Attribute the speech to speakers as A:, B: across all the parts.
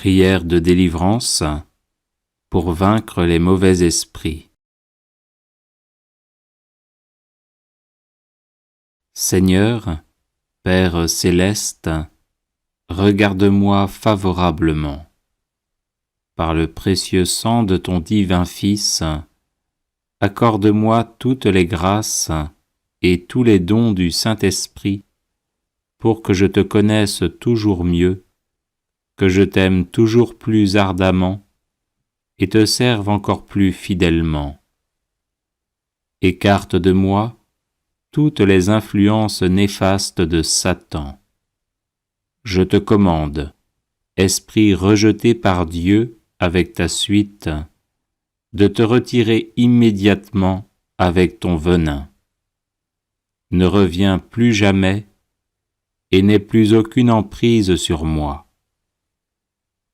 A: Prière de délivrance pour vaincre les mauvais esprits. Seigneur, Père céleste, regarde-moi favorablement. Par le précieux sang de ton divin Fils, accorde-moi toutes les grâces et tous les dons du Saint-Esprit pour que je te connaisse toujours mieux, que je t'aime toujours plus ardemment et te serve encore plus fidèlement. Écarte de moi toutes les influences néfastes de Satan. Je te commande, esprit rejeté par Dieu avec ta suite, de te retirer immédiatement avec ton venin. Ne reviens plus jamais et n'aie plus aucune emprise sur moi.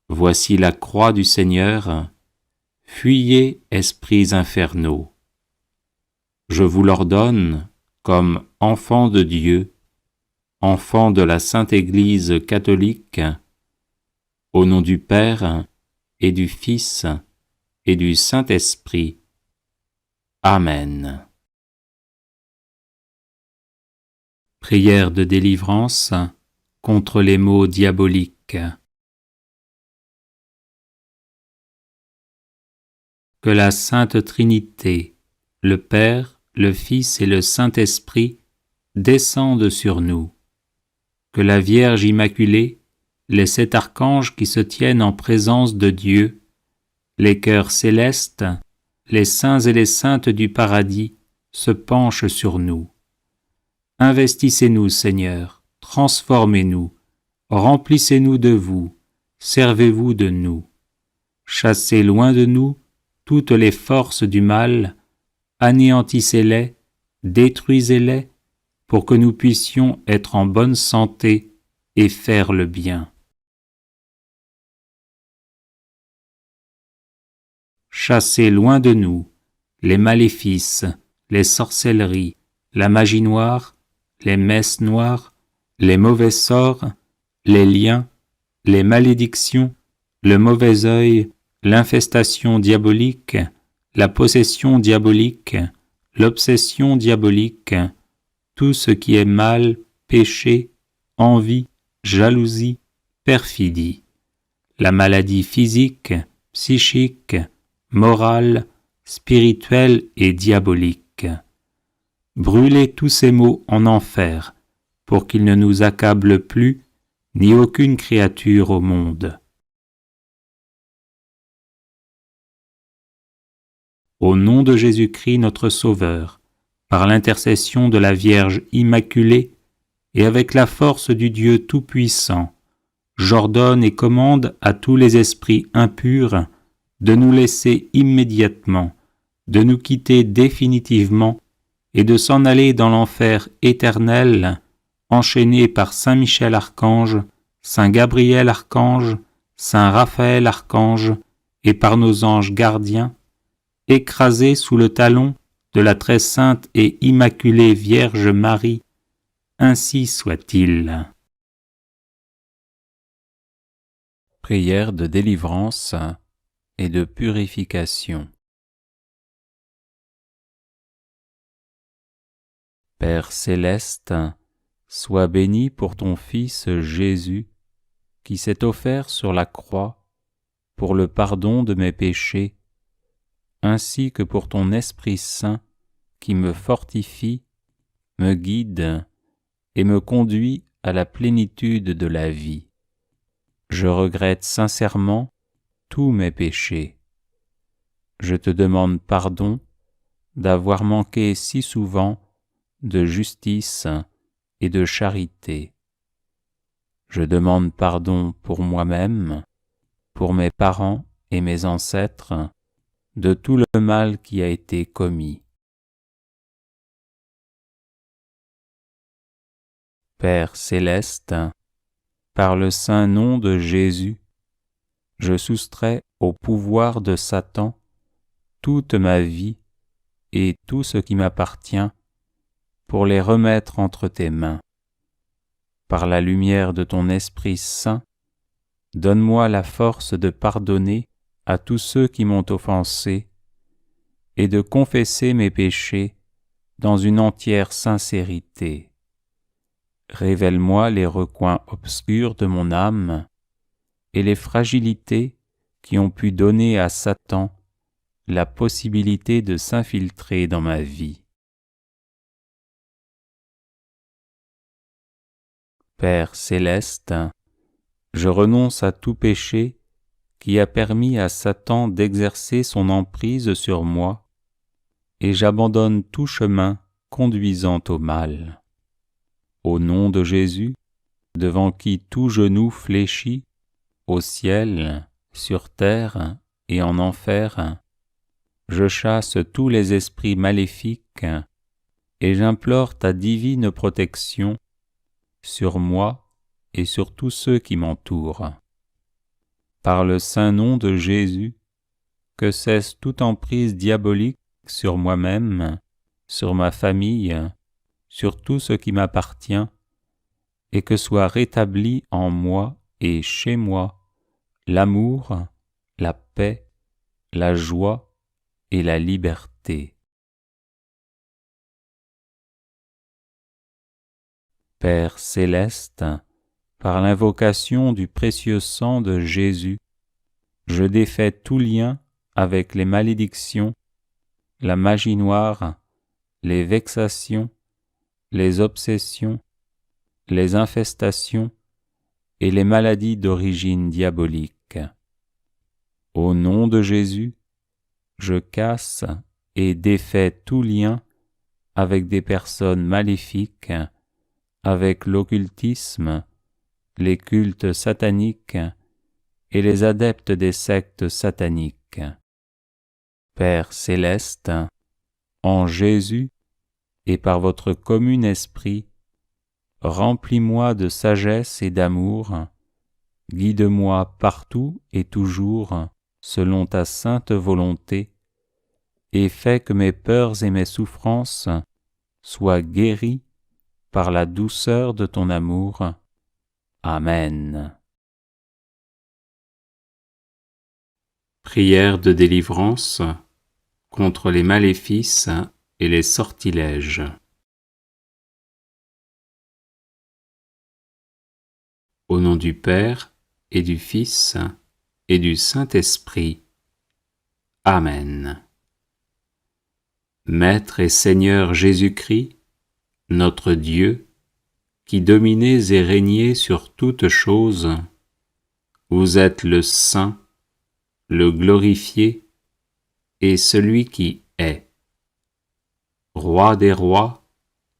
A: Voici la croix du Seigneur, fuyez, esprits infernaux. Je vous l'ordonne comme enfants de Dieu, enfants de la Sainte Église catholique, au nom du Père et du Fils et du Saint-Esprit. Amen. Prière de délivrance contre les maux diaboliques. Que la Sainte Trinité, le Père, le Fils et le Saint-Esprit descendent sur nous. Que la Vierge Immaculée, les 7 archanges qui se tiennent en présence de Dieu, les cœurs célestes, les saints et les saintes du paradis se penchent sur nous. Investissez-nous, Seigneur, transformez-nous, remplissez-nous de vous, servez-vous de nous. Chassez loin de nous toutes les forces du mal, anéantissez-les, détruisez-les, pour que nous puissions être en bonne santé et faire le bien. Chassez loin de nous les maléfices, les sorcelleries, la magie noire, les messes noires, les mauvais sorts, les liens, les malédictions, le mauvais œil, l'infestation diabolique, la possession diabolique, l'obsession diabolique, tout ce qui est mal, péché, envie, jalousie, perfidie, la maladie physique, psychique, morale, spirituelle et diabolique. Brûlez tous ces maux en enfer, pour qu'ils ne nous accablent plus, ni aucune créature au monde. Au nom de Jésus-Christ notre Sauveur, par l'intercession de la Vierge Immaculée et avec la force du Dieu Tout-Puissant, j'ordonne et commande à tous les esprits impurs de nous laisser immédiatement, de nous quitter définitivement et de s'en aller dans l'enfer éternel, enchaînés par Saint Michel Archange, Saint Gabriel Archange, Saint Raphaël Archange et par nos anges gardiens, écrasés sous le talon de la très sainte et immaculée Vierge Marie, ainsi soit-il. Prière de délivrance et de purification. Père céleste, sois béni pour ton Fils Jésus, qui s'est offert sur la croix pour le pardon de mes péchés, ainsi que pour ton Esprit Saint qui me fortifie, me guide et me conduit à la plénitude de la vie. Je regrette sincèrement tous mes péchés. Je te demande pardon d'avoir manqué si souvent de justice et de charité. Je demande pardon pour moi-même, pour mes parents et mes ancêtres, de tout le mal qui a été commis. Père céleste, par le saint nom de Jésus, je soustrais au pouvoir de Satan toute ma vie et tout ce qui m'appartient pour les remettre entre tes mains. Par la lumière de ton Esprit Saint, Donne-moi la force de pardonner à tous ceux qui m'ont offensé et de confesser mes péchés dans une entière sincérité. Révèle-moi les recoins obscurs de mon âme et les fragilités qui ont pu donner à Satan la possibilité de s'infiltrer dans ma vie. Père céleste, je renonce à tout péché qui a permis à Satan d'exercer son emprise sur moi, et j'abandonne tout chemin conduisant au mal. Au nom de Jésus, devant qui tout genou fléchit, au ciel, sur terre et en enfer, je chasse tous les esprits maléfiques et j'implore ta divine protection sur moi et sur tous ceux qui m'entourent. Par le saint nom de Jésus, que cesse toute emprise diabolique sur moi-même, sur ma famille, sur tout ce qui m'appartient, et que soit rétabli en moi et chez moi l'amour, la paix, la joie et la liberté. Père céleste, par l'invocation du précieux sang de Jésus, je défais tout lien avec les malédictions, la magie noire, les vexations, les obsessions, les infestations et les maladies d'origine diabolique. Au nom de Jésus, je casse et défais tout lien avec des personnes maléfiques, avec l'occultisme, les cultes sataniques et les adeptes des sectes sataniques. Père céleste, en Jésus et par votre commun esprit, remplis-moi de sagesse et d'amour, guide-moi partout et toujours selon ta sainte volonté, et fais que mes peurs et mes souffrances soient guéries par la douceur de ton amour. Amen. Prière de délivrance contre les maléfices et les sortilèges. Au nom du Père et du Fils et du Saint-Esprit. Amen. Maître et Seigneur Jésus-Christ, notre Dieu, qui dominez et régnez sur toutes choses, vous êtes le Saint, le glorifié et celui qui est. Roi des rois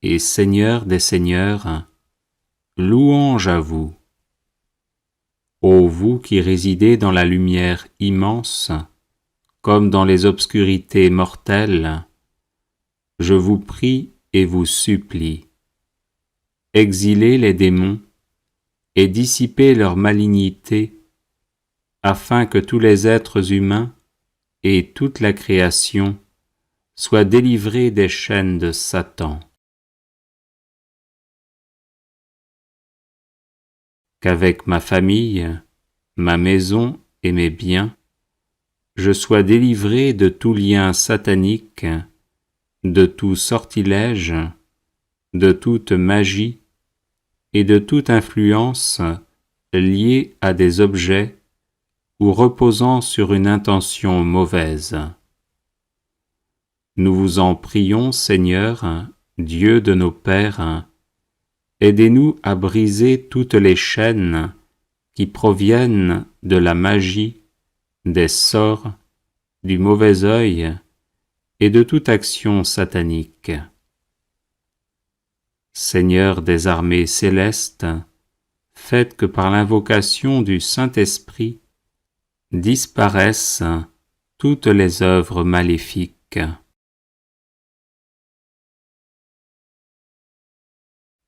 A: et Seigneur des seigneurs, louange à vous. Ô vous qui résidez dans la lumière immense, comme dans les obscurités mortelles, je vous prie et vous supplie. Exilez les démons et dissipez leur malignité, afin que tous les êtres humains et toute la création soient délivrés des chaînes de Satan. Qu'avec ma famille, ma maison et mes biens, je sois délivré de tout lien satanique, de tout sortilège, de toute magie et de toute influence liée à des objets ou reposant sur une intention mauvaise. Nous vous en prions, Seigneur, Dieu de nos pères, aidez-nous à briser toutes les chaînes qui proviennent de la magie, des sorts, du mauvais œil et de toute action satanique. Seigneur des armées célestes, faites que par l'invocation du Saint-Esprit disparaissent toutes les œuvres maléfiques.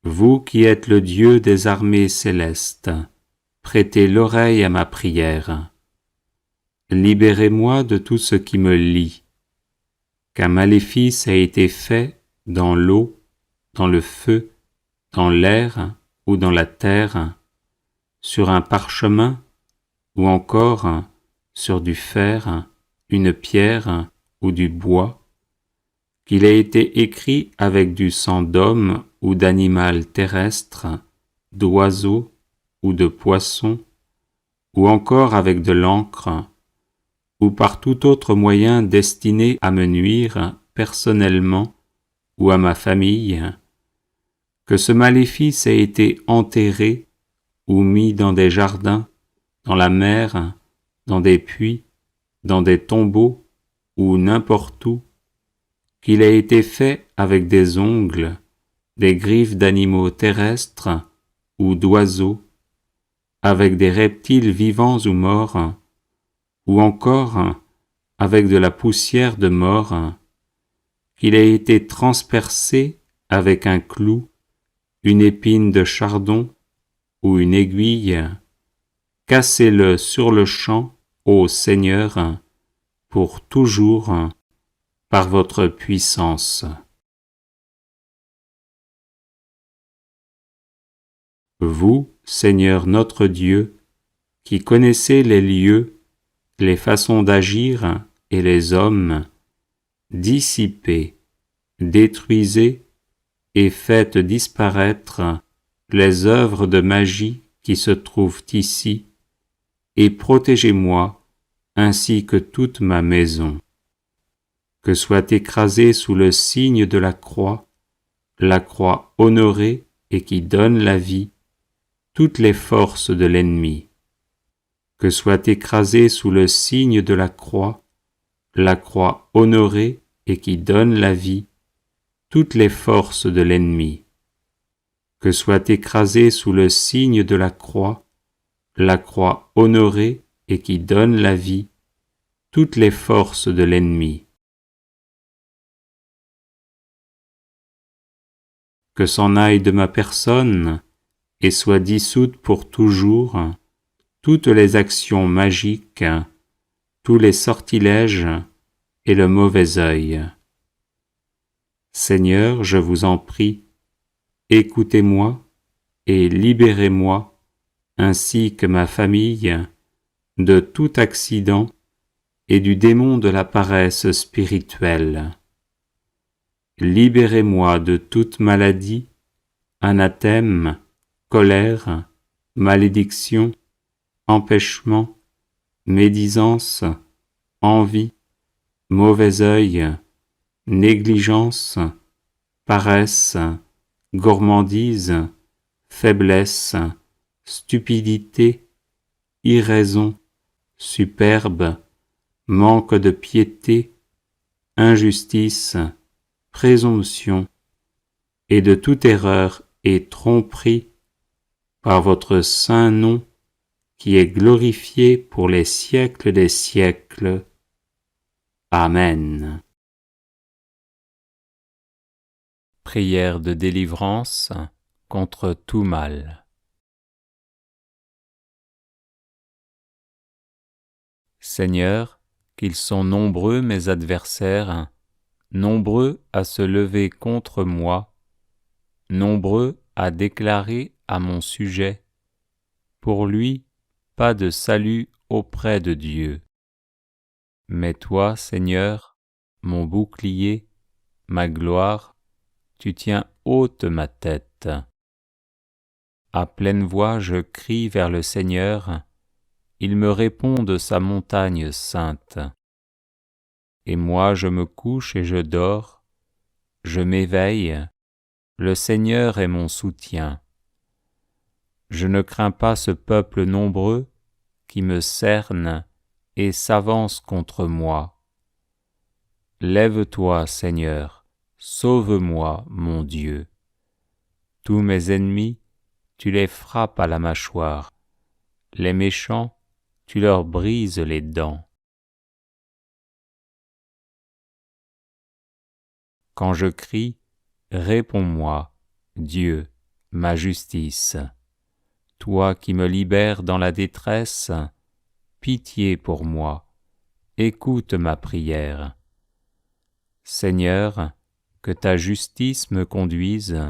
A: Vous qui êtes le Dieu des armées célestes, prêtez l'oreille à ma prière. Libérez-moi de tout ce qui me lie. Qu'un maléfice a été fait dans l'eau, dans le feu, dans l'air ou dans la terre, sur un parchemin ou encore sur du fer, une pierre ou du bois, qu'il ait été écrit avec du sang d'homme ou d'animal terrestre, d'oiseau ou de poisson, ou encore avec de l'encre, ou par tout autre moyen destiné à me nuire personnellement ou à ma famille, que ce maléfice ait été enterré ou mis dans des jardins, dans la mer, dans des puits, dans des tombeaux ou n'importe où, qu'il ait été fait avec des ongles, des griffes d'animaux terrestres ou d'oiseaux, avec des reptiles vivants ou morts, ou encore avec de la poussière de mort, qu'il ait été transpercé avec un clou, une épine de chardon ou une aiguille, cassez-le sur le champ, ô Seigneur, pour toujours, par votre puissance. Vous, Seigneur notre Dieu, qui connaissez les lieux, les façons d'agir et les hommes, dissipez, détruisez et faites disparaître les œuvres de magie qui se trouvent ici, et protégez-moi ainsi que toute ma maison. Que soit écrasée sous le signe de la croix honorée et qui donne la vie, toutes les forces de l'ennemi. Que soit écrasée sous le signe de la croix honorée et qui donne la vie, toutes les forces de l'ennemi. Que soit écrasée sous le signe de la croix honorée et qui donne la vie, toutes les forces de l'ennemi. Que s'en aille de ma personne et soit dissoute pour toujours toutes les actions magiques, tous les sortilèges et le mauvais œil. Seigneur, je vous en prie, écoutez-moi et libérez-moi, ainsi que ma famille, de tout accident et du démon de la paresse spirituelle. Libérez-moi de toute maladie, anathème, colère, malédiction, empêchement, médisance, envie, mauvais œil, négligence, paresse, gourmandise, faiblesse, stupidité, irraison, superbe, manque de piété, injustice, présomption, et de toute erreur et tromperie, par votre saint nom, qui est glorifié pour les siècles des siècles. Amen. Prière de délivrance contre tout mal. Seigneur, qu'ils sont nombreux mes adversaires, nombreux à se lever contre moi, nombreux à déclarer à mon sujet, pour lui, pas de salut auprès de Dieu. Mais toi, Seigneur, mon bouclier, ma gloire, tu tiens haute ma tête. À pleine voix je crie vers le Seigneur, il me répond de sa montagne sainte. Et moi je me couche et je dors, je m'éveille, le Seigneur est mon soutien. Je ne crains pas ce peuple nombreux qui me cerne et s'avance contre moi. Lève-toi, Seigneur, sauve-moi, mon Dieu. Tous mes ennemis, tu les frappes à la mâchoire. Les méchants, tu leur brises les dents. Quand je crie, réponds-moi, Dieu, ma justice. Toi qui me libères dans la détresse, pitié pour moi, écoute ma prière. Seigneur, que ta justice me conduise,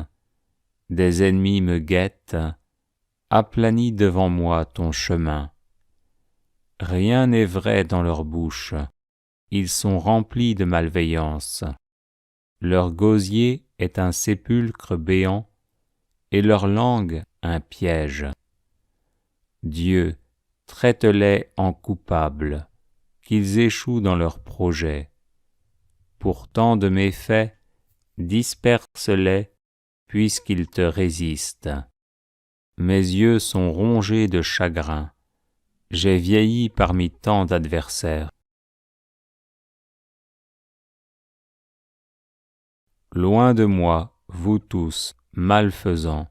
A: des ennemis me guettent, aplanis devant moi ton chemin. Rien n'est vrai dans leur bouche, ils sont remplis de malveillance. Leur gosier est un sépulcre béant, et leur langue un piège. Dieu, traite-les en coupables, qu'ils échouent dans leurs projets. Pour tant de méfaits, disperse-les, puisqu'ils te résistent. Mes yeux sont rongés de chagrin, j'ai vieilli parmi tant d'adversaires. Loin de moi, vous tous, malfaisants,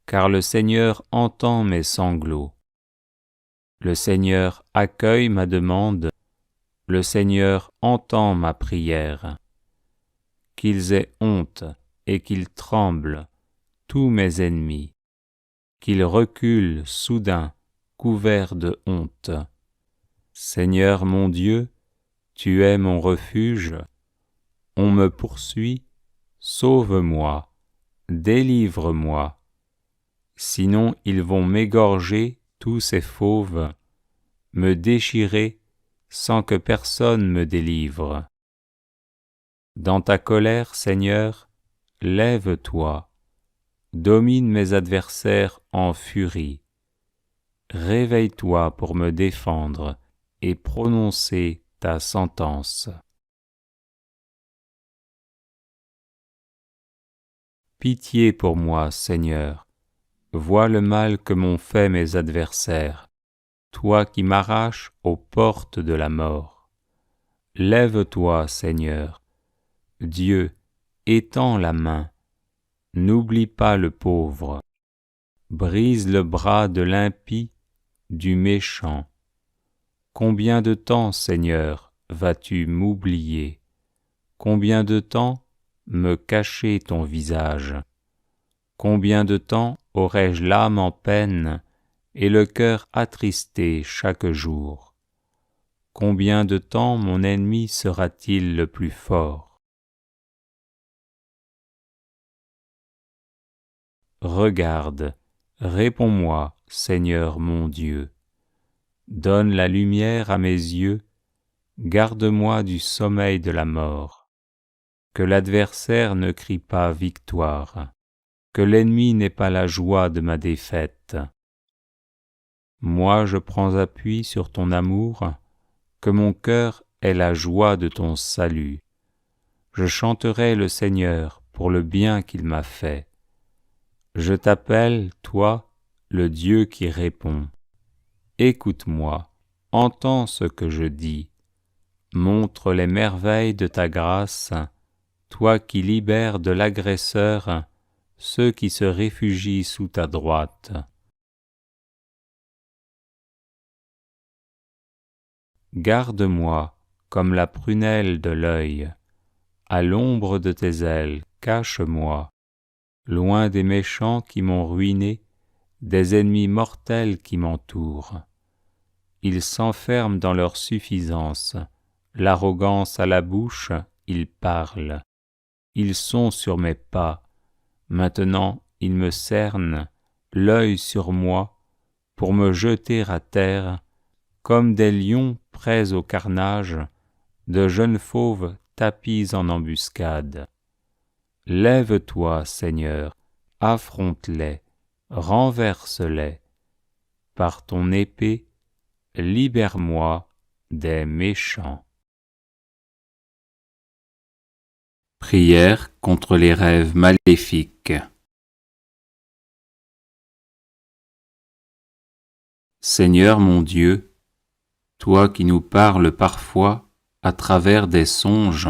A: car le Seigneur entend mes sanglots. Le Seigneur accueille ma demande, le Seigneur entend ma prière. Qu'ils aient honte et qu'ils tremblent, tous mes ennemis, qu'ils reculent soudain, couverts de honte. Seigneur mon Dieu, tu es mon refuge, on me poursuit, sauve-moi, délivre-moi. Sinon ils vont m'égorger tous ces fauves, me déchirer sans que personne me délivre. Dans ta colère, Seigneur, lève-toi, domine mes adversaires en furie. Réveille-toi pour me défendre et prononcer ta sentence. Pitié pour moi, Seigneur, vois le mal que m'ont fait mes adversaires, toi qui m'arraches aux portes de la mort. Lève-toi, Seigneur, Dieu, étends la main, n'oublie pas le pauvre, brise le bras de l'impie, du méchant. Combien de temps, Seigneur, vas-tu m'oublier? Combien de temps me cacher ton visage? Combien de temps aurai-je l'âme en peine et le cœur attristé chaque jour? Combien de temps mon ennemi sera-t-il le plus fort? Regarde, réponds-moi, Seigneur mon Dieu. Donne la lumière à mes yeux, garde-moi du sommeil de la mort. Que l'adversaire ne crie pas victoire, que l'ennemi n'ait pas la joie de ma défaite. Moi je prends appui sur ton amour, que mon cœur ait la joie de ton salut. Je chanterai le Seigneur pour le bien qu'il m'a fait. Je t'appelle, toi, le Dieu qui répond. Écoute-moi, entends ce que je dis. Montre les merveilles de ta grâce, toi qui libères de l'agresseur ceux qui se réfugient sous ta droite. Garde-moi comme la prunelle de l'œil, à l'ombre de tes ailes, cache-moi, loin des méchants qui m'ont ruiné, des ennemis mortels qui m'entourent. Ils s'enferment dans leur suffisance, l'arrogance à la bouche, ils parlent. Ils sont sur mes pas, maintenant ils me cernent, l'œil sur moi, pour me jeter à terre, comme des lions prêts au carnage, de jeunes fauves tapis en embuscade. Lève-toi, Seigneur, affronte-les, renverse-les. Par ton épée, libère-moi des méchants. Prière contre les rêves maléfiques. Seigneur mon Dieu, toi qui nous parles parfois à travers des songes,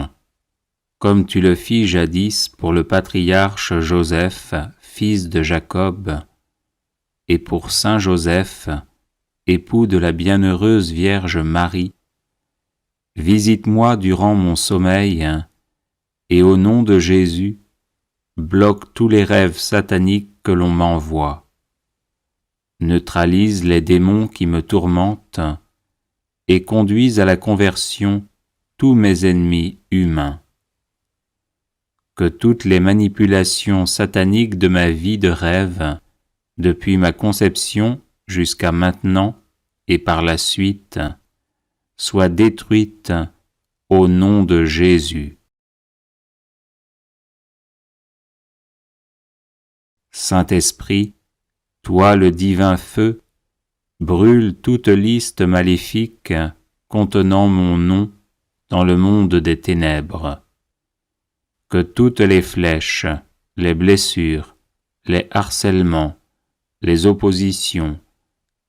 A: comme tu le fis jadis pour le patriarche Joseph, fils de Jacob, et pour saint Joseph, époux de la bienheureuse Vierge Marie, visite-moi durant mon sommeil, et au nom de Jésus, bloque tous les rêves sataniques que l'on m'envoie. Neutralise les démons qui me tourmentent et conduise à la conversion tous mes ennemis humains. Que toutes les manipulations sataniques de ma vie de rêve, depuis ma conception jusqu'à maintenant, et par la suite, soient détruites au nom de Jésus. Saint-Esprit, toi le divin feu, brûle toute liste maléfique contenant mon nom dans le monde des ténèbres. Que toutes les flèches, les blessures, les harcèlements, les oppositions,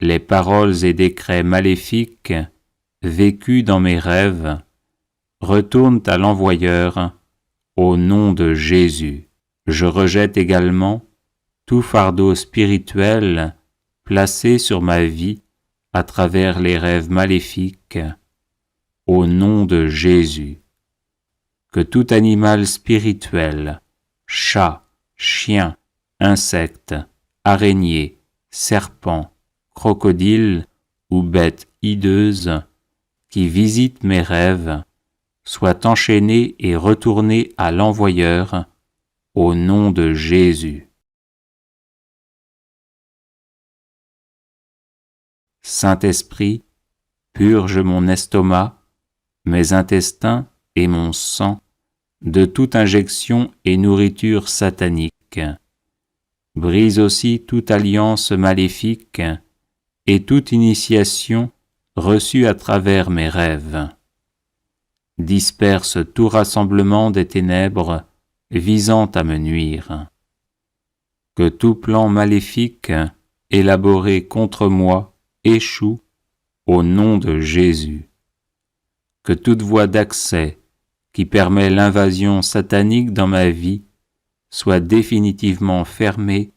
A: les paroles et décrets maléfiques vécus dans mes rêves retournent à l'envoyeur au nom de Jésus. Je rejette également tout fardeau spirituel placé sur ma vie à travers les rêves maléfiques au nom de Jésus. Que tout animal spirituel, chat, chien, insecte, araignée, serpent, crocodile ou bête hideuse qui visite mes rêves soit enchaîné et retourné à l'envoyeur au nom de Jésus. Saint-Esprit, purge mon estomac, mes intestins et mon sang de toute injection et nourriture satanique. Brise aussi toute alliance maléfique et toute initiation reçue à travers mes rêves. Disperse tout rassemblement des ténèbres visant à me nuire. Que tout plan maléfique élaboré contre moi échoue au nom de Jésus. Que toute voie d'accès qui permet l'invasion satanique dans ma vie soit définitivement fermée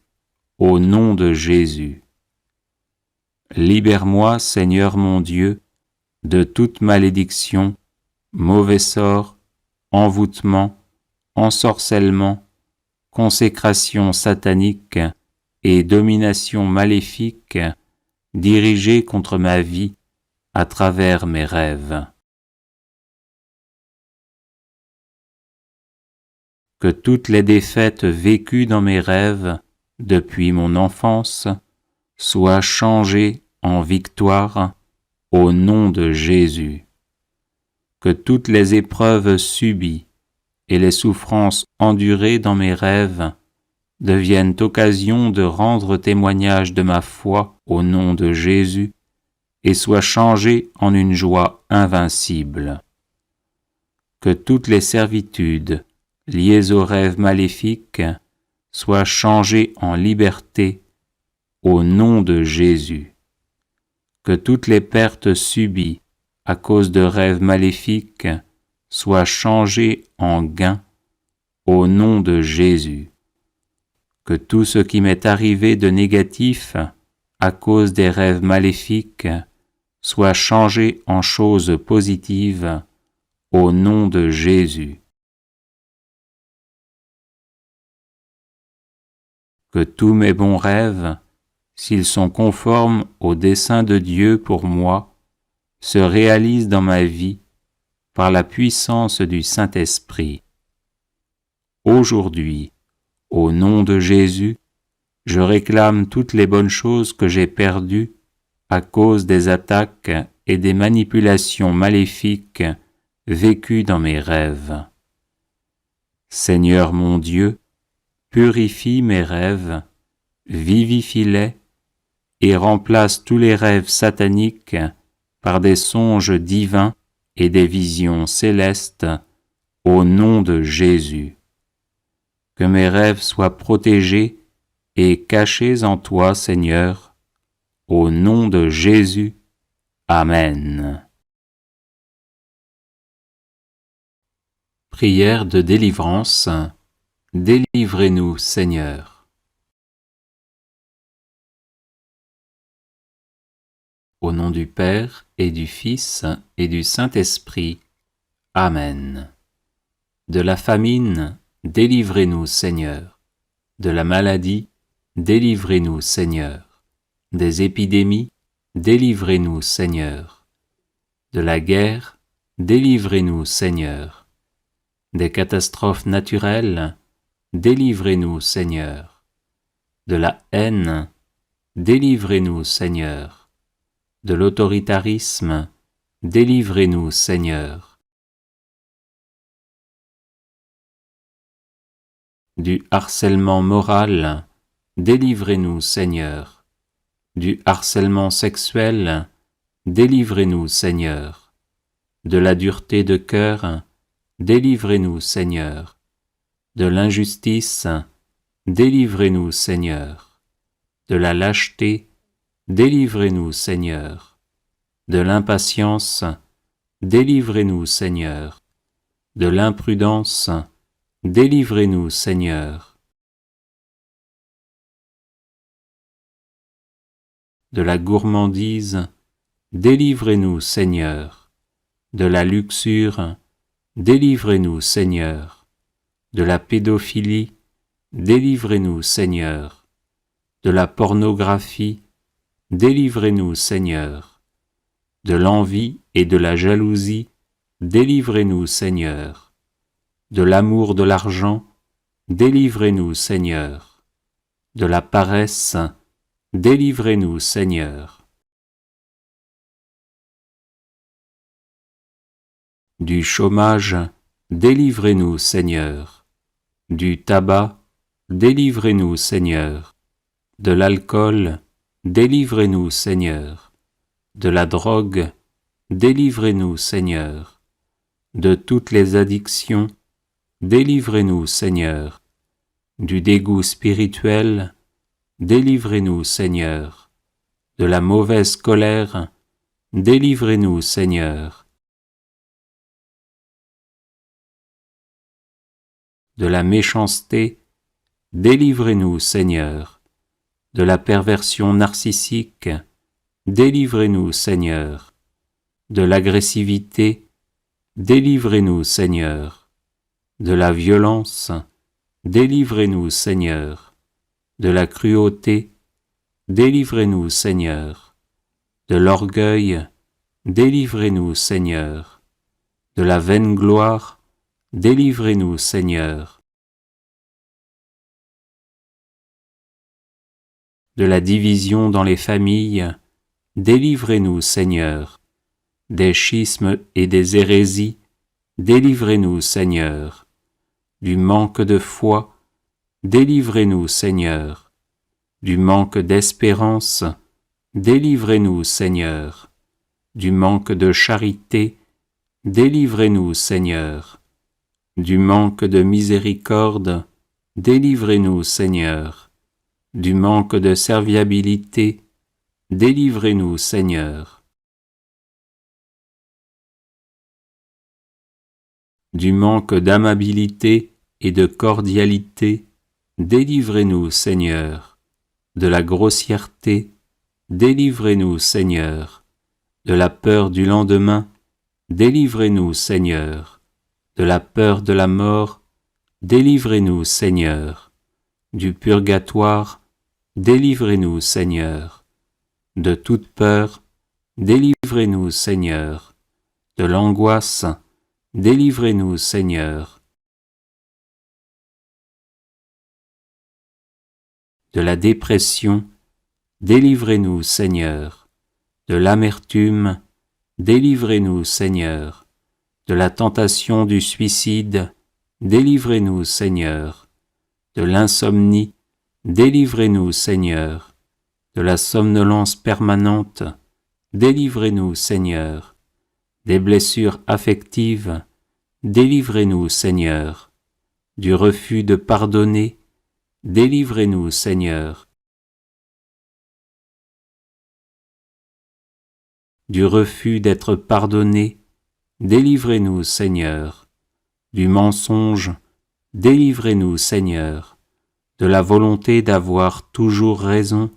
A: au nom de Jésus. Libère-moi, Seigneur mon Dieu, de toute malédiction, mauvais sort, envoûtement, ensorcellement, consécration satanique et domination maléfique dirigée contre ma vie à travers mes rêves. Que toutes les défaites vécues dans mes rêves depuis mon enfance soient changées en victoire au nom de Jésus. Que toutes les épreuves subies et les souffrances endurées dans mes rêves deviennent occasion de rendre témoignage de ma foi au nom de Jésus et soient changées en une joie invincible. Que toutes les servitudes liées aux rêves maléfiques soient changées en liberté au nom de Jésus. Que toutes les pertes subies à cause de rêves maléfiques soient changées en gains au nom de Jésus. Que tout ce qui m'est arrivé de négatif à cause des rêves maléfiques soit changé en choses positives au nom de Jésus. Que tous mes bons rêves, s'ils sont conformes au dessein de Dieu pour moi, se réalisent dans ma vie par la puissance du Saint-Esprit. Aujourd'hui, au nom de Jésus, je réclame toutes les bonnes choses que j'ai perdues à cause des attaques et des manipulations maléfiques vécues dans mes rêves. Seigneur mon Dieu, purifie mes rêves, vivifie-les et remplace tous les rêves sataniques par des songes divins et des visions célestes au nom de Jésus. Que mes rêves soient protégés et cachés en toi, Seigneur, au nom de Jésus. Amen. Prière de délivrance. Délivrez-nous, Seigneur. Au nom du Père et du Fils et du Saint-Esprit. Amen. De la famine, délivrez-nous, Seigneur. De la maladie, délivrez-nous, Seigneur. Des épidémies, délivrez-nous, Seigneur. De la guerre, délivrez-nous, Seigneur. Des catastrophes naturelles, délivrez-nous, Seigneur. De la haine, délivrez-nous, Seigneur. de l'autoritarisme, délivrez-nous, Seigneur. Du harcèlement moral, délivrez-nous, Seigneur. Du harcèlement sexuel, délivrez-nous, Seigneur. De la dureté de cœur, délivrez-nous, Seigneur. De l'injustice, délivrez-nous, Seigneur. De la lâcheté, délivrez-nous, Seigneur. De l'impatience, délivrez-nous, Seigneur. De l'imprudence, délivrez-nous, Seigneur. De la gourmandise, délivrez-nous, Seigneur. De la luxure, délivrez-nous, Seigneur. De la pédophilie, délivrez-nous, Seigneur. De la pornographie, délivrez-nous, Seigneur. De l'envie et de la jalousie, délivrez-nous, Seigneur. De l'amour de l'argent, délivrez-nous, Seigneur. De la paresse, délivrez-nous, Seigneur. Du chômage, délivrez-nous, Seigneur. Du tabac, délivrez-nous, Seigneur. De l'alcool, délivrez-nous, Seigneur. De la drogue, délivrez-nous, Seigneur. De toutes les addictions, délivrez-nous, Seigneur. Du dégoût spirituel, délivrez-nous, Seigneur. De la mauvaise colère, délivrez-nous, Seigneur. De la méchanceté, délivrez-nous, Seigneur. De la perversion narcissique, délivrez-nous, Seigneur. De l'agressivité, délivrez-nous, Seigneur. De la violence, délivrez-nous, Seigneur. De la cruauté, délivrez-nous, Seigneur. De l'orgueil, délivrez-nous, Seigneur. De la vaine gloire, délivrez-nous, Seigneur. De la division dans les familles, délivrez-nous, Seigneur. Des schismes et des hérésies, délivrez-nous, Seigneur. Du manque de foi, délivrez-nous, Seigneur. Du manque d'espérance, délivrez-nous, Seigneur. Du manque de charité, délivrez-nous, Seigneur. Du manque de miséricorde, délivrez-nous, Seigneur. Du manque de serviabilité, délivrez-nous, Seigneur. Du manque d'amabilité et de cordialité, délivrez-nous, Seigneur. De la grossièreté, délivrez-nous, Seigneur. De la peur du lendemain, délivrez-nous, Seigneur. De la peur de la mort, délivrez-nous, Seigneur. Du purgatoire, délivrez-nous, Seigneur. De toute peur, délivrez-nous, Seigneur. De l'angoisse, délivrez-nous, Seigneur. De la dépression, délivrez-nous, Seigneur. De l'amertume, délivrez-nous, Seigneur. De la tentation du suicide, délivrez-nous, Seigneur. De l'insomnie, délivrez-nous, Seigneur. De la somnolence permanente, délivrez-nous, Seigneur. Des blessures affectives, délivrez-nous, Seigneur. Du refus de pardonner, délivrez-nous, Seigneur. Du refus d'être pardonné, délivrez-nous, Seigneur. Du mensonge, délivrez-nous, Seigneur. De la volonté d'avoir toujours raison,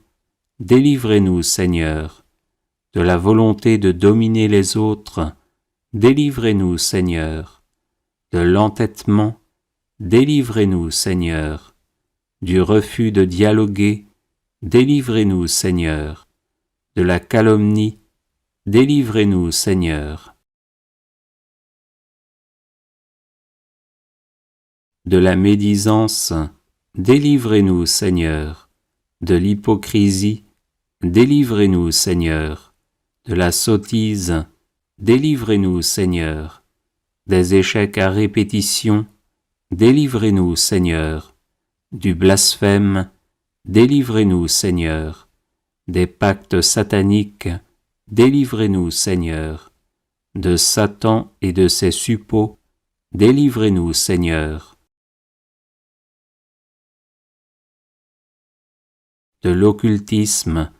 A: délivrez-nous, Seigneur. De la volonté de dominer les autres, délivrez-nous, Seigneur. De l'entêtement, délivrez-nous, Seigneur. Du refus de dialoguer, délivrez-nous, Seigneur. De la calomnie, délivrez-nous, Seigneur. De la médisance, délivrez-nous, Seigneur. De l'hypocrisie, délivrez-nous, Seigneur. De la sottise, délivrez-nous, Seigneur. Des échecs à répétition, délivrez-nous, Seigneur. Du blasphème, délivrez-nous, Seigneur. Des pactes sataniques, délivrez-nous, Seigneur. De Satan et de ses suppôts, délivrez-nous, Seigneur. De l'occultisme,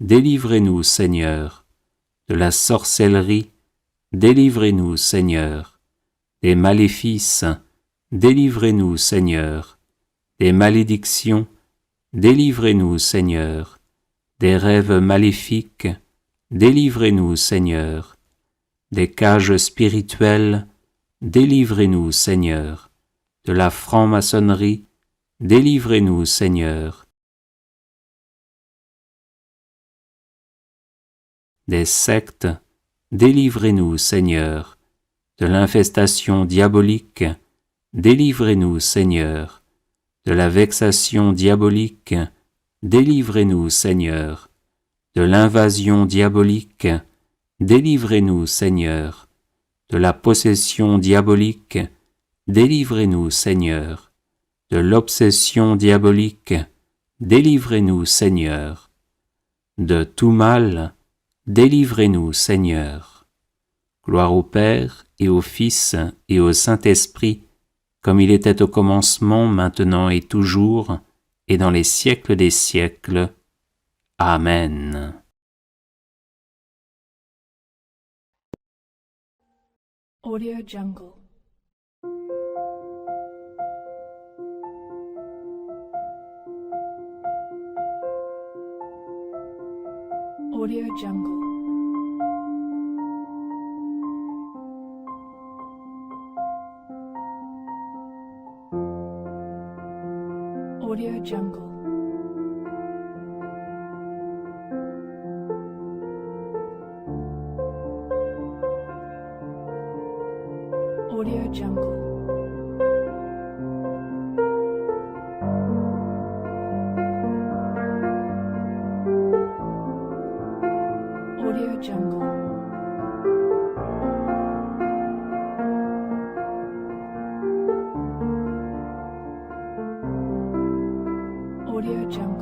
A: délivrez-nous, Seigneur. De la sorcellerie, délivrez-nous, Seigneur. Des maléfices, délivrez-nous, Seigneur. Des malédictions, délivrez-nous, Seigneur. Des rêves maléfiques, délivrez-nous, Seigneur. Des cages spirituelles, délivrez-nous, Seigneur. De la franc-maçonnerie, délivrez-nous, Seigneur. Des sectes, délivrez-nous, Seigneur. De l'infestation diabolique, délivrez-nous, Seigneur. De la vexation diabolique, délivrez-nous, Seigneur. De l'invasion diabolique, délivrez-nous, Seigneur. De la possession diabolique, délivrez-nous, Seigneur. De l'obsession diabolique, délivrez-nous, Seigneur. De tout mal, délivrez-nous, Seigneur. Gloire au Père et au Fils et au Saint-Esprit, comme il était au commencement, maintenant et toujours, et dans les siècles des siècles. Amen.
B: Audio Jungle. Audio Jungle. Audio Jungle. Audio Jungle. Audio Jungle. Audio Jungle. Audio Jungle.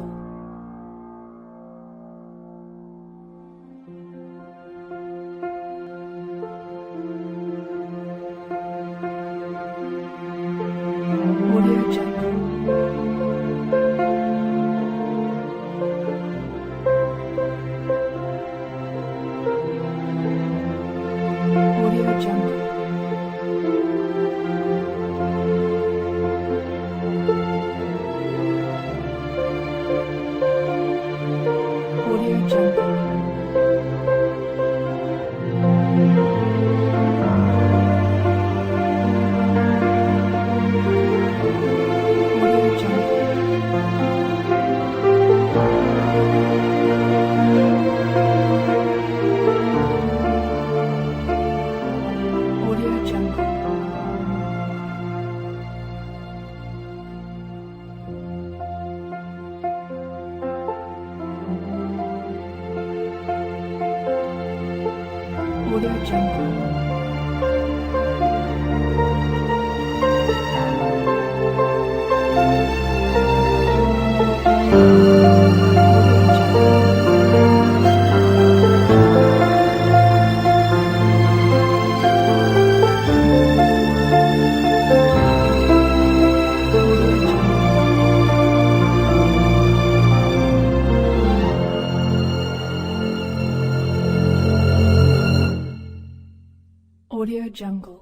B: Audio Jungle. Audio Jungle. Audio Jungle. Audio Jungle. Audio Jungle. Audio Jungle.